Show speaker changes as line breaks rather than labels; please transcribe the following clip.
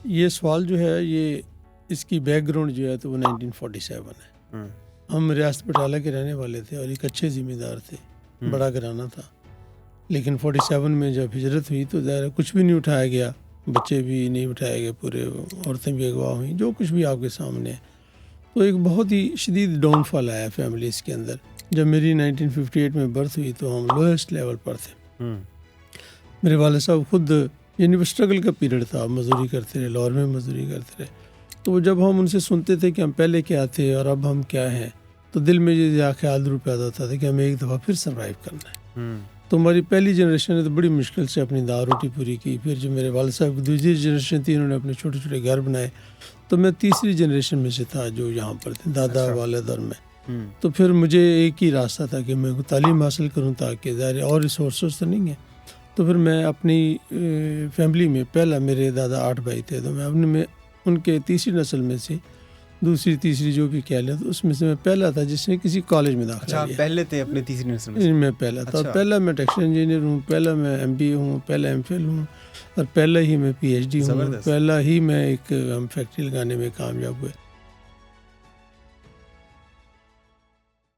یہ سوال جو ہے یہ اس کی بیک گراؤنڈ جو ہے تو وہ 1947 ہے. ہم ریاست بٹالہ کے رہنے والے تھے اور ایک اچھے ذمہ دار تھے, بڑا گھرانہ تھا. لیکن 47 میں جب ہجرت ہوئی تو ظاہر کچھ بھی نہیں اٹھایا گیا, بچے بھی نہیں اٹھائے گئے, پورے عورتیں بھی اغوا ہوئیں, جو کچھ بھی آپ کے سامنے ہے. تو ایک بہت ہی شدید ڈاؤن فال آیا فیملیز کے اندر. جب میری 1958 میں برتھ ہوئی تو ہم لوئسٹ لیول پر تھے. میرے والد صاحب خود یعنی وہ اسٹرگل کا پیریڈ تھا, مزدوری کرتے رہے, لاہور میں مزدوری کرتے رہے. تو جب ہم ان سے سنتے تھے کہ ہم پہلے کیا تھے اور اب ہم کیا ہیں, تو دل میں یہ خیال ضرور پیدا ہوتا تھا کہ ہمیں ایک دفعہ پھر سروائیو کرنا ہے. تو ہماری پہلی جنریشن نے تو بڑی مشکل سے اپنی دال روٹی پوری کی. پھر جو میرے والد صاحب کی دوسری جنریشن تھی, انہوں نے اپنے چھوٹے چھوٹے گھر بنائے. تو میں تیسری جنریشن میں سے تھا جو یہاں پر تھے, دادا والد اور میں. تو پھر مجھے ایک ہی راستہ تھا کہ میں تعلیم حاصل کروں, تاکہ ظاہر اور ریسورسز تو نہیں ہیں. تو پھر میں اپنی فیملی میں پہلا, میرے دادا 8 بھائی تھے, تو میں اپنے میں ان کے تیسری نسل میں سے دوسری تیسری جو بھی کہہ لیں, تو اس میں سے میں پہلا تھا جس نے کسی کالج میں داخلہ لیا.
پہلے تھے اپنے تیسری نسل میں
میں پہلا تھا. پہلا میں ٹیکسٹائل انجینئر ہوں, پہلا میں MBA ہوں, پہلا MPhil ہوں, اور پہلا ہی میں PhD ہوں, پہلا ہی میں ایک ہم فیکٹری لگانے میں کامیاب ہوئے.